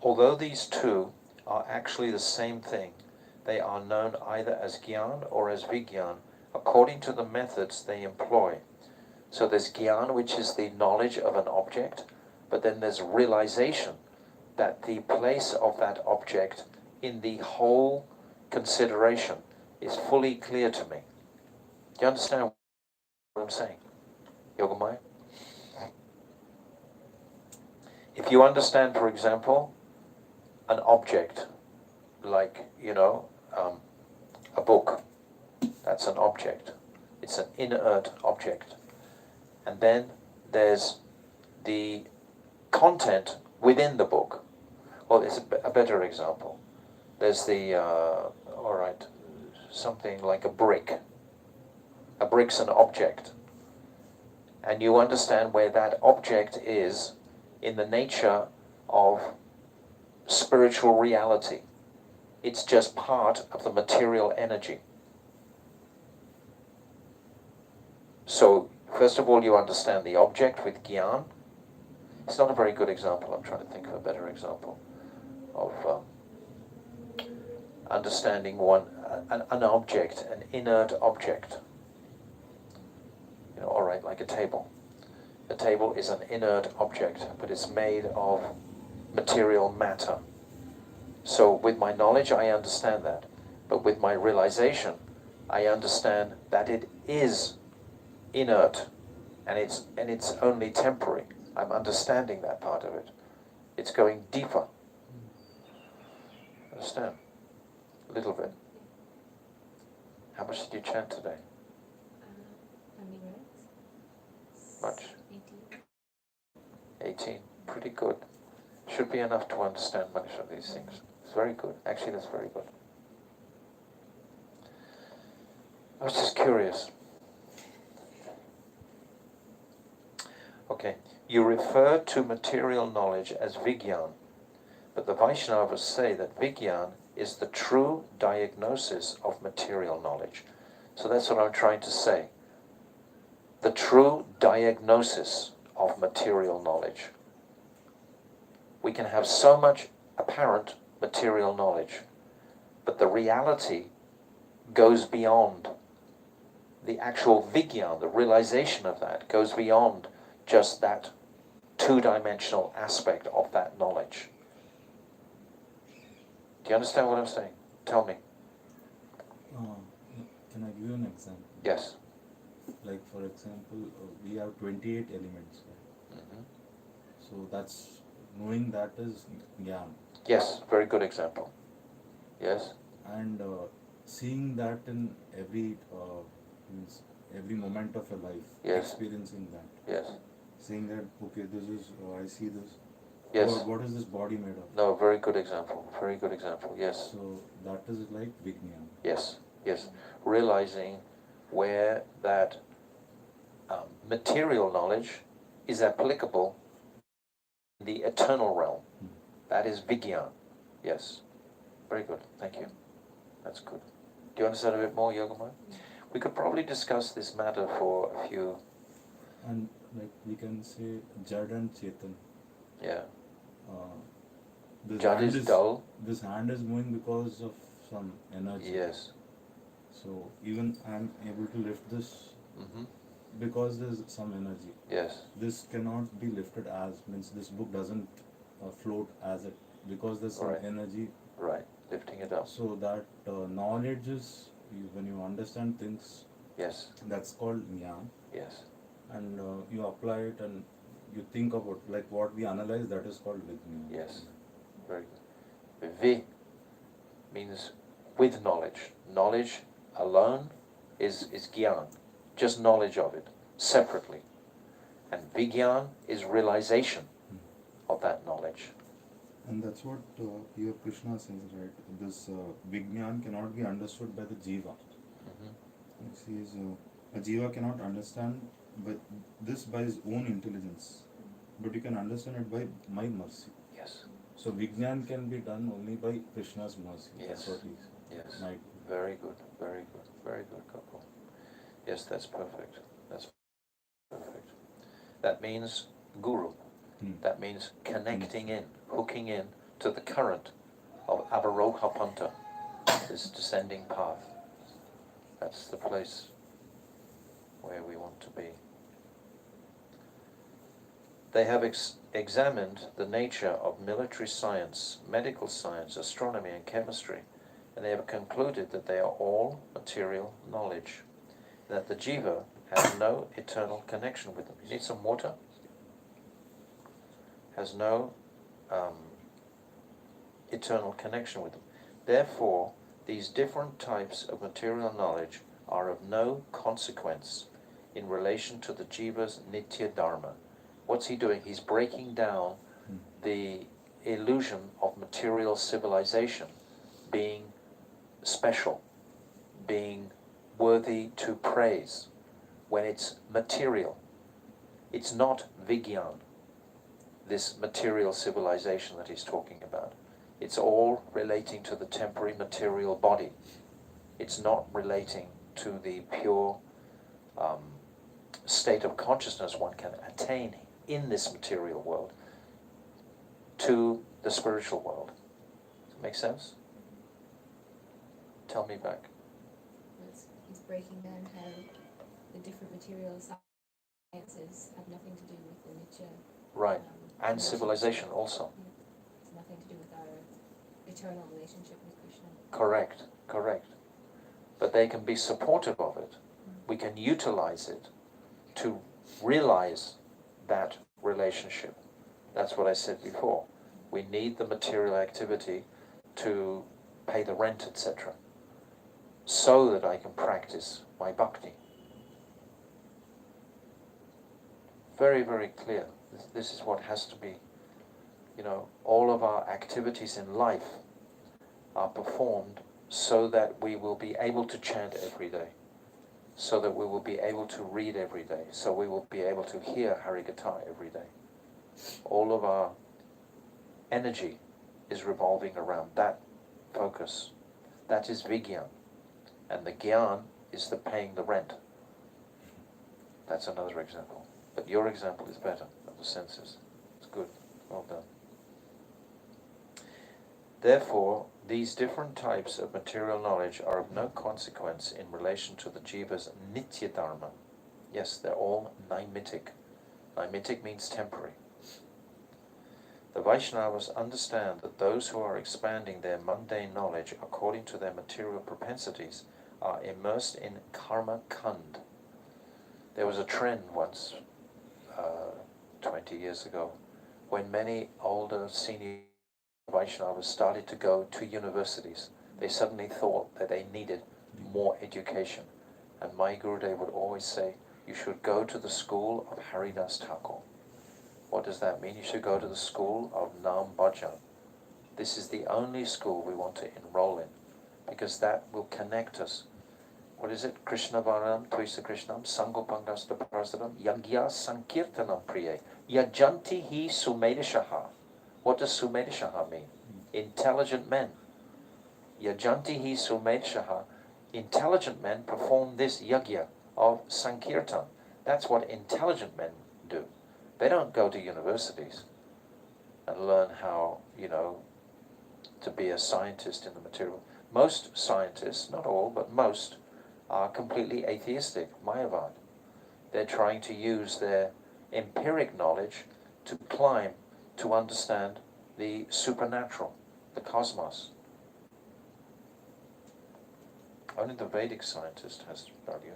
Although these two are actually the same thing, they are known either as Gyan or as Vigyan according to the methods they employ. So there's Gyan, which is the knowledge of an object, but then there's realization that the place of that object in the whole consideration is fully clear to me. Do you understand what I'm saying, Yogamaya? If you understand, for example, an object, like, a book, that's an object. It's an inert object. And then there's the content within the book. Well, it's a better example. There's something like a brick. A brick's an object. And you understand where that object is in the nature of spiritual reality. It's just part of the material energy. So, first of all, you understand the object with Gyan. It's not a very good example. I'm trying to think of a better example of understanding an object, an inert object. Alright, like a table. A table is an inert object, but it's made of material matter. So with my knowledge, I understand that. But with my realization, I understand that it is inert, and it's only temporary. I'm understanding that part of it. It's going deeper. Understand? A little bit. How much did you chant today? How many minutes? Much. 18. 18. Pretty good. Should be enough to understand much of these things. It's very good. Actually, that's very good. I was just curious. Okay. You refer to material knowledge as Vigyan, but the Vaishnavas say that Vigyan is the true diagnosis of material knowledge. So that's what I'm trying to say. The true diagnosis of material knowledge. We can have so much apparent material knowledge, but the reality goes beyond the actual vigyan, the realization of that goes beyond just that two-dimensional aspect of that knowledge. Do you understand what I'm saying? Tell me. Can I give you an example? Yes. Like for example, we have 28 elements, right? Mm-hmm. So that's, knowing that is jnana. Yes, very good example. Yes. And seeing that in means every moment of your life, Yes. experiencing that, Yes. seeing that, okay, this is, I see this. Yes. What is this body made of? No, very good example. Very good example. Yes. So that is like vijnana. Yes. Yes. Realizing where that material knowledge is applicable in the eternal realm. That is Vigyan. Yes. Very good. Thank you. That's good. Do you understand a bit more, Yogamaya? We could probably discuss this matter for a few. And like we can say Jad and Chetan. Yeah. This Jad hand is dull. This hand is moving because of some energy. Yes. So even I am able to lift this Mm-hmm. because there is some energy. Yes. This cannot be lifted as, means this book doesn't float as it, because there's some Right. energy. Right. Lifting it up. So that knowledge is, when you understand things, Yes. that's called jnana. Yes. And you apply it and you think about, like what we analyze, that is called vijnana. Yes. Very good. Vi means with knowledge. Knowledge alone is gyan. Just knowledge of it, separately. And vigyan is realization of that knowledge. And that's what here Krishna says, right? This vijnana cannot be understood by the jiva. Mm-hmm. He says a jiva cannot understand this by his own intelligence, but you can understand it by my mercy. Yes. So vijnana can be done only by Krishna's mercy. Yes. That's what he says. Yes. Might. Very good. Very good. Very good, Kapil. Yes, that's perfect. That's perfect. That means guru. That means connecting in, hooking in to the current of Avaroha Panta, this descending path. That's the place where we want to be. They have examined the nature of military science, medical science, astronomy and chemistry, and they have concluded that they are all material knowledge, that the jiva has no eternal connection with them. You need some water? Has no eternal connection with them. Therefore, these different types of material knowledge are of no consequence in relation to the jiva's nitya dharma. What's he doing? He's breaking down the illusion of material civilization being special, being worthy to praise, when it's material. It's not vigyan, this material civilization that he's talking about. It's all relating to the temporary material body. It's not relating to the pure state of consciousness one can attain in this material world to the spiritual world. Does that make sense? Tell me back. He's breaking down how the different material sciences have nothing to do with the nature. Right. And civilization also. It's nothing to do with our eternal relationship with Krishna. Correct, correct. But they can be supportive of it. We can utilize it to realize that relationship. That's what I said before. We need the material activity to pay the rent, etc., so that I can practice my bhakti. Very, very clear. This is what has to be. You know, all of our activities in life are performed so that we will be able to chant every day, so that we will be able to read every day, so we will be able to hear Harikatha every day. All of our energy is revolving around that focus. That is Vigyan. And the Gyan is the paying the rent. That's another example. But your example is better, of the senses. It's good. Well done. Therefore, these different types of material knowledge are of no consequence in relation to the jiva's nitya dharma. Yes, they're all nimitic. Nimitic means temporary. The Vaishnavas understand that those who are expanding their mundane knowledge according to their material propensities are immersed in karma kand. There was a trend once, 20 years ago, when many older senior Vaishnavas started to go to universities. They suddenly thought that they needed more education. And my Gurudev would always say, you should go to the school of Haridas Thakur. What does that mean? You should go to the school of Nam Bhajan. This is the only school we want to enroll in, because that will connect us. What is it? Krishna Varam, Tvisa Krishnam, Sangopangasta Prasadam, Yagya Sankirtanam Priye, Yajanti hi Sumedishaha. What does Sumedishaha mean? Intelligent men. Yajanti hi Sumedishaha. Intelligent men perform this yagya of Sankirtan. That's what intelligent men do. They don't go to universities and learn how, to be a scientist in the material. Most scientists, not all, but most, are completely atheistic, Mayavad. They're trying to use their empiric knowledge to climb, to understand the supernatural, the cosmos. Only the Vedic scientist has value.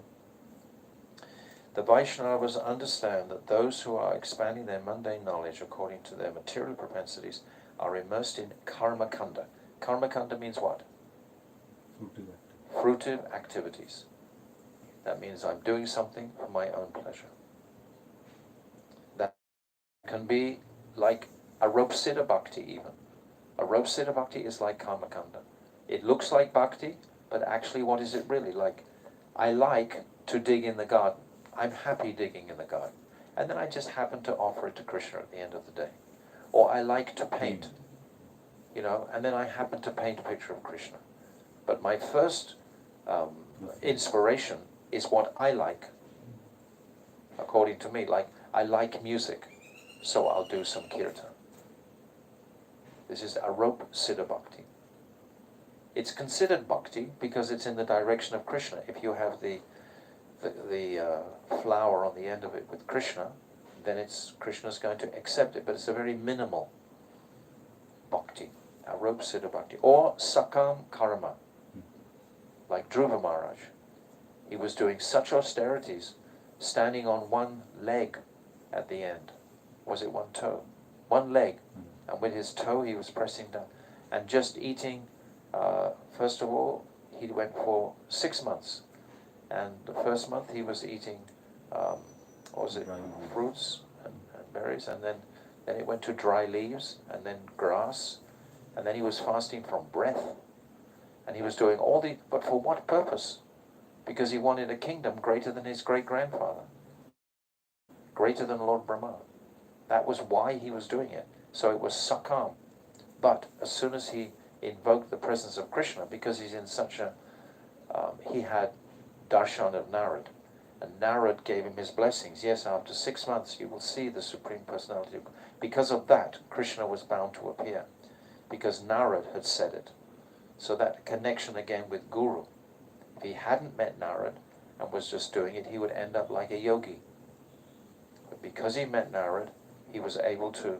The Vaishnavas understand that those who are expanding their mundane knowledge according to their material propensities are immersed in karma kanda. Karma kanda means what? Fruitive activities. That means I'm doing something for my own pleasure. That can be like a rope siddha bhakti even. A rope siddha bhakti is like karma kanda. It looks like bhakti, but actually what is it really like? I like to dig in the garden. I'm happy digging in the garden. And then I just happen to offer it to Krishna at the end of the day. Or I like to paint, and then I happen to paint a picture of Krishna. But my first inspiration is what I like, according to me. Like, I like music, so I'll do some kirtan. This is aropa siddha bhakti. It's considered bhakti because it's in the direction of Krishna. If you have the flower on the end of it with Krishna, then Krishna's going to accept it, but it's a very minimal bhakti, aropa siddha bhakti. Or sakam karma, like Dhruva Maharaj. He was doing such austerities, standing on one leg at the end. Was it one toe? One leg. And with his toe he was pressing down. And just eating, first of all, he went for 6 months. And the first month he was eating, fruits and berries. And then it went to dry leaves, and then grass. And then he was fasting from breath. And he was doing but for what purpose? Because he wanted a kingdom greater than his great-grandfather, greater than Lord Brahma. That was why he was doing it. So it was sakam. But as soon as he invoked the presence of Krishna, because he's in such a, he had darshan of Narad, and Narad gave him his blessings. Yes, after 6 months you will see the Supreme Personality. Because of that, Krishna was bound to appear, because Narad had said it. So that connection again with Guru. If he hadn't met Narad and was just doing it, he would end up like a yogi. But because he met Narad, he was able to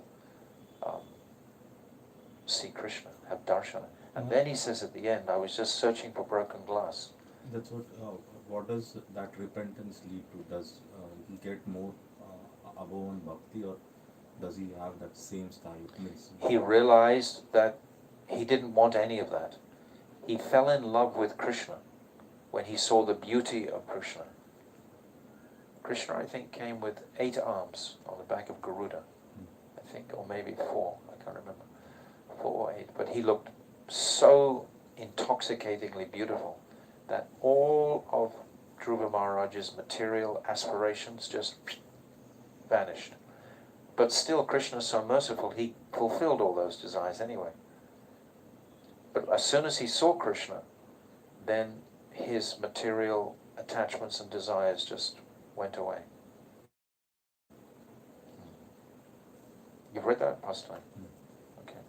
see Krishna, have darshana. And then he says at the end, I was just searching for broken glass. That's what does that repentance lead to? Does he get more above on bhakti, or does he have that same style? He realized that he didn't want any of that. He fell in love with Krishna when he saw the beauty of Krishna. Krishna, I think, came with 8 arms on the back of Garuda, I think, or maybe 4, I can't remember, 4 or 8. But he looked so intoxicatingly beautiful that all of Dhruva Maharaj's material aspirations just vanished. But still, Krishna is so merciful, he fulfilled all those desires anyway. But as soon as he saw Krishna, then his material attachments and desires just went away. You've read that pastime? Okay.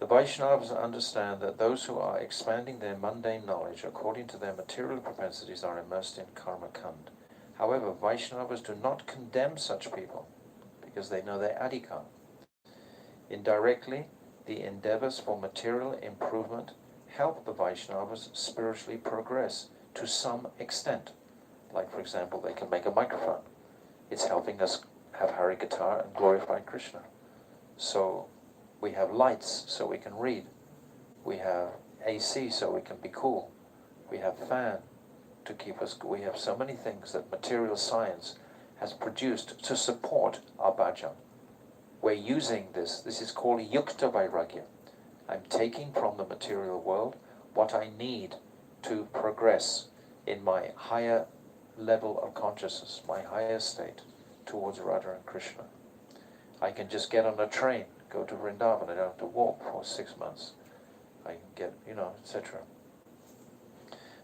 The Vaishnavas understand that those who are expanding their mundane knowledge according to their material propensities are immersed in karma kand. However, Vaishnavas do not condemn such people because they know their adhikar. Indirectly, the endeavors for material improvement help the Vaishnavas spiritually progress to some extent. Like, for example, they can make a microphone. It's helping us have Harikatha and glorify Krishna. So we have lights so we can read. We have AC so we can be cool. We have fan to keep us. We have so many things that material science has produced to support our bhajan. We're using this. This is called yukta vairagya. I'm taking from the material world what I need to progress in my higher level of consciousness, my higher state towards Radha and Krishna. I can just get on a train, go to Vrindavan. I don't have to walk for 6 months. I can get, etc.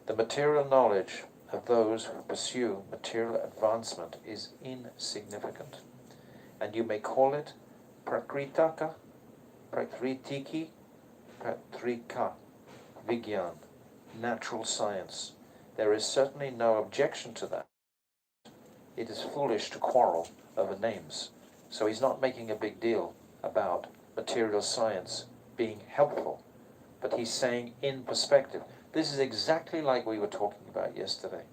The material knowledge of those who pursue material advancement is insignificant. And you may call it prakritaka, prakritiki, prakrika, vigyan, natural science. There is certainly no objection to that. It is foolish to quarrel over names. So he's not making a big deal about material science being helpful, but he's saying in perspective. This is exactly like we were talking about yesterday,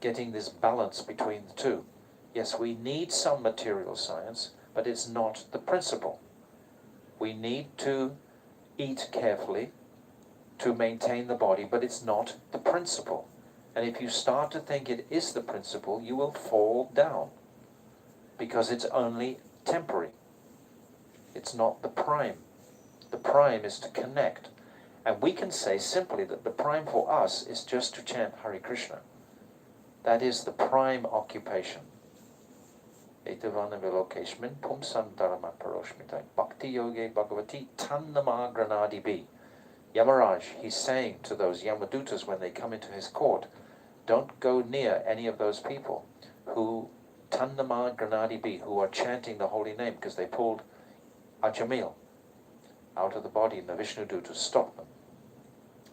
getting this balance between the two. Yes, we need some material science, but it's not the principle. We need to eat carefully to maintain the body, but it's not the principle. And if you start to think it is the principle, you will fall down, because it's only temporary. It's not the prime. The prime is to connect. And we can say simply that the prime for us is just to chant Hare Krishna. That is the prime occupation. Etavana vilokeshmin pumsam dharma paroshmitai bhakti yoge bhagavati tannama granadibi. Yamaraj, he's saying to those Yamadutas when they come into his court, don't go near any of those people who tannama granadibi, who are chanting the holy name, because they pulled Ajamil out of the body in the Vishnu Duta to stop them.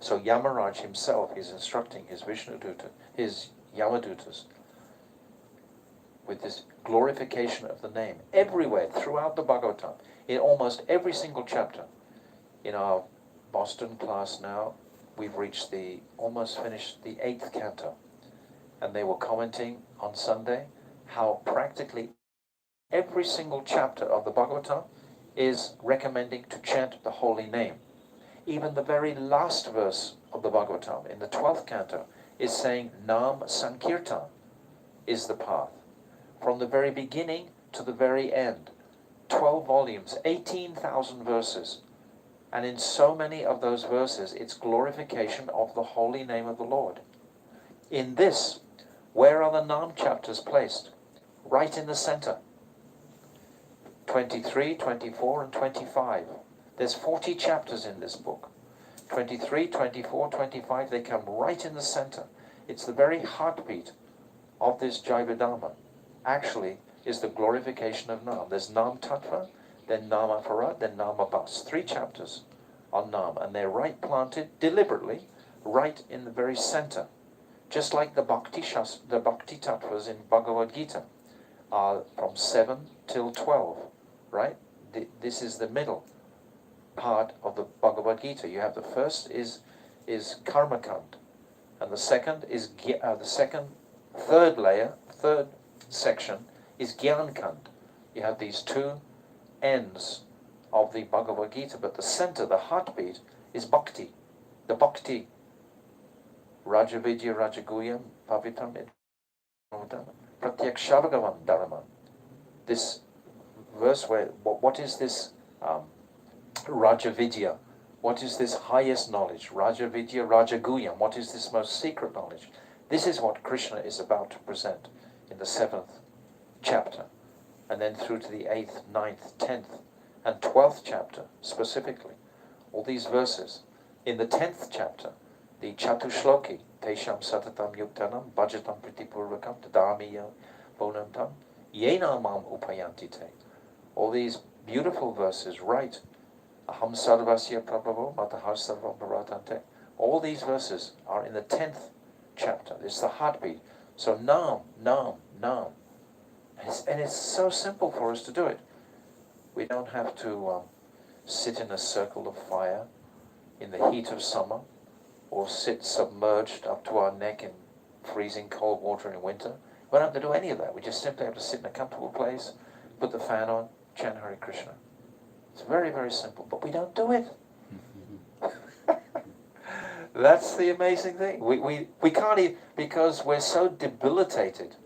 So Yamaraj himself is instructing his Vishnu Duta, his Yamadutas, with this glorification of the name everywhere throughout the Bhagavatam, in almost every single chapter. In our Boston class now, we've reached almost finished the 8th canto, and they were commenting on Sunday how practically every single chapter of the Bhagavatam is recommending to chant the holy name. Even the very last verse of the Bhagavatam, in the 12th canto, is saying Nam Sankirtan is the path. From the very beginning to the very end, 12 volumes, 18,000 verses. And in so many of those verses, it's glorification of the holy name of the Lord. In this, where are the Nam chapters placed? Right in the center. 23, 24, and 25. There's 40 chapters in this book. 23, 24, 25, they come right in the center. It's the very heartbeat of this Jaiva Dharma. Actually, is the glorification of Nam. There's Nam Tattva, then Nama Farad, then Nama Bas. 3 chapters on Nam, and they're right planted deliberately, right in the very center. Just like the Bhakti Tattvas in Bhagavad Gita are from 7 till 12, right? This is the middle part of the Bhagavad Gita. You have the first is Karma Kand, and the second is third section is Gyan Kand. You have these 2 ends of the Bhagavad Gita, but the center, the heartbeat, is Bhakti. The Bhakti. Rajavidya Rajaguyam Pavitam Pratyakshavagamam Dharma. This verse where, what is this Rajavidya? What is this highest knowledge? Rajavidya Rajaguyam. What is this most secret knowledge? This is what Krishna is about to present in the 7th chapter, and then through to the 8th, 9th, 10th, and 12th chapter specifically. All these verses. In the 10th chapter, the Chatushloki, Tesham Satatam Yuktanam, Bhajatam Pritipurvakam, Tadamiya Bonantam, Yena Mam Upayanti Te. All these beautiful verses right Aham sarvasya prabhavo matahar sarvam bharatante. All these verses are in the 10th chapter. It's the heartbeat. So nam, nam, nam. And it's so simple for us to do it. We don't have to sit in a circle of fire in the heat of summer, or sit submerged up to our neck in freezing cold water in winter. We don't have to do any of that. We just simply have to sit in a comfortable place, put the fan on, chant Hare Krishna. It's very, very simple, but we don't do it. That's the amazing thing. We can't even, because we're so debilitated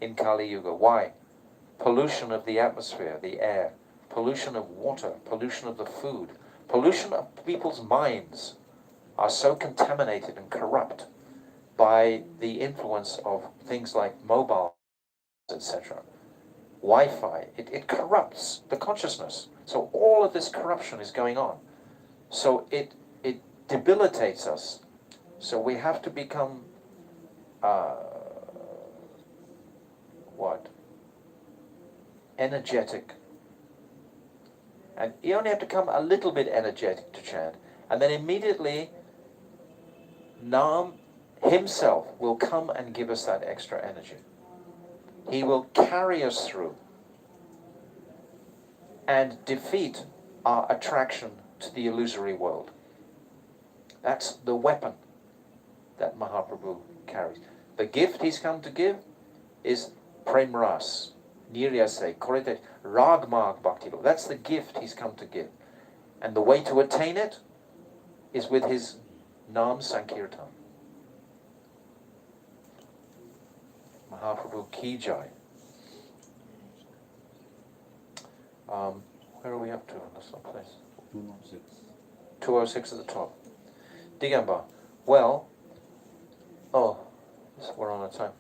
in Kali Yuga. Why? Pollution of the atmosphere, the air, pollution of water, pollution of the food, pollution of people's minds are so contaminated and corrupt by the influence of things like mobile, etc. Wi-Fi, it corrupts the consciousness. So all of this corruption is going on. So it debilitates us. So we have to become, energetic. And you only have to come a little bit energetic to chant. And then immediately, Nam himself will come and give us that extra energy. He will carry us through and defeat our attraction to the illusory world. That's the weapon that Mahaprabhu carries. The gift he's come to give is Prem Ras, Niryase, Korite, Ragmag Bhakti. That's the gift he's come to give. And the way to attain it is with his Nam Sankirtan. Mahaprabhu Ki Jai. Where are we up to in this place? 206. 206 at the top. Digamba. Well, we're on a time.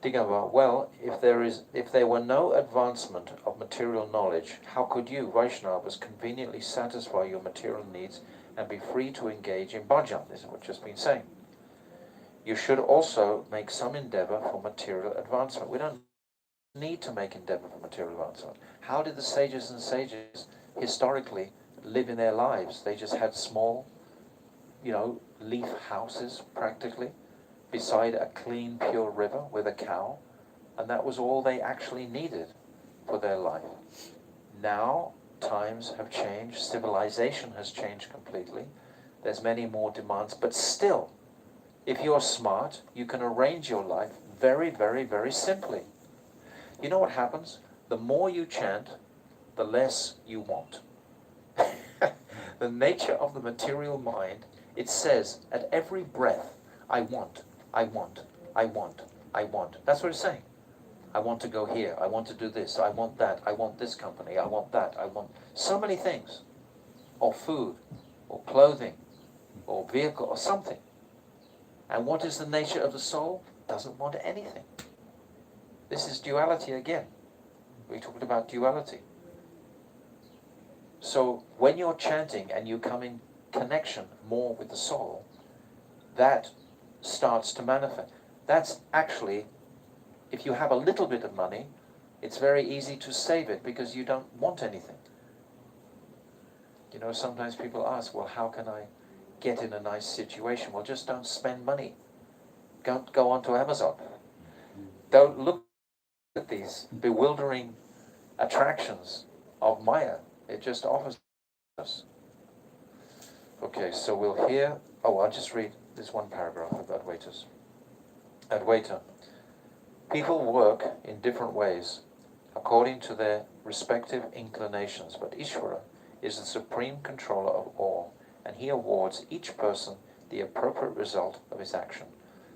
Digamba. Well, if there were no advancement of material knowledge, how could you, Vaishnavas, conveniently satisfy your material needs and be free to engage in bhajan? This is what I've just been saying. You should also make some endeavor for material advancement. We don't need to make endeavor for material advancement. How did the sages and sages historically live in their lives? They just had small, leaf houses practically beside a clean, pure river with a cow, and that was all they actually needed for their life. Now times have changed, civilization has changed completely. There's many more demands, but still, if you're smart, you can arrange your life very, very, very simply. You know what happens? The more you chant, the less you want. The nature of the material mind, it says at every breath, I want, I want, I want, I want. That's what it's saying. I want to go here, I want to do this, I want that, I want this company, I want that, I want so many things. Or food, or clothing, or vehicle, or something. And what is the nature of the soul? Doesn't want anything. This is duality again. We talked about duality. So when you're chanting and you come in connection more with the soul, that starts to manifest. That's actually, if you have a little bit of money, it's very easy to save it because you don't want anything. Sometimes people ask, well, how can I get in a nice situation? Well, just don't spend money. Don't go onto Amazon. Don't look at these bewildering attractions of Maya. It just offers us. Okay, so we'll hear. I'll just read this one paragraph of Advaitas. Advaita. People work in different ways according to their respective inclinations, but Ishvara is the supreme controller of all, and he awards each person the appropriate result of his action.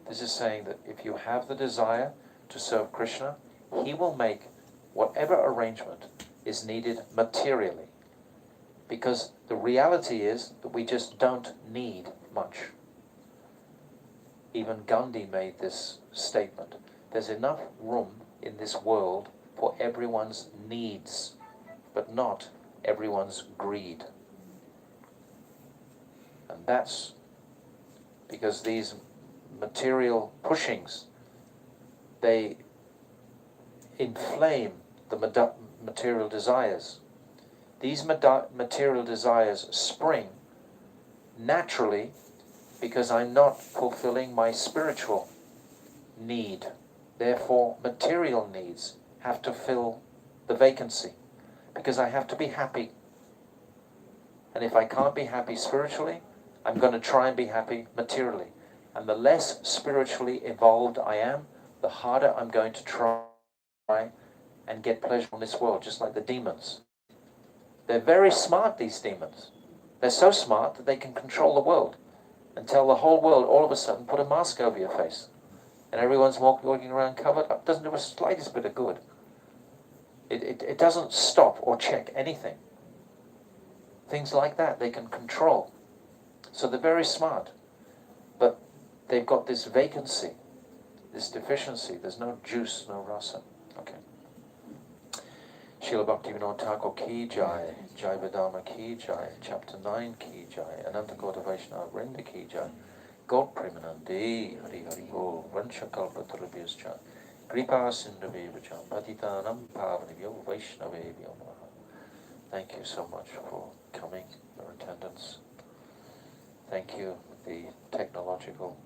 This is saying that if you have the desire to serve Krishna, he will make whatever arrangement is needed materially. Because the reality is that we just don't need much. Even Gandhi made this statement. There's enough room in this world for everyone's needs, but not everyone's greed. And that's because these material pushings, they inflame the material desires. These material desires spring naturally because I'm not fulfilling my spiritual need. Therefore, material needs have to fill the vacancy because I have to be happy. And if I can't be happy spiritually, I'm going to try and be happy materially. And the less spiritually evolved I am, the harder I'm going to try and get pleasure in this world, just like the demons. They're very smart, these demons. They're so smart that they can control the world and tell the whole world all of a sudden, put a mask over your face. And everyone's walking around covered up. Doesn't do a slightest bit of good. It doesn't stop or check anything. Things like that they can control. So they're very smart. But they've got this vacancy, this deficiency. There's no juice, no rasa. Okay. Srila Bhaktivinoda Thakur ki jai, Jaiva Dharma ki jai, Chapter 9 ki jai, Ananta Gauta Vaishnava Vrinda ki jai, God Premanande, Hari Hari Bo, Vanshakalpa Tarabhyascha, Kripa Sindhavevacham, Patitanam Pavanivyo, Vaishnavevyo Namaha. Thank you so much for coming, your attendance. Thank you, the technological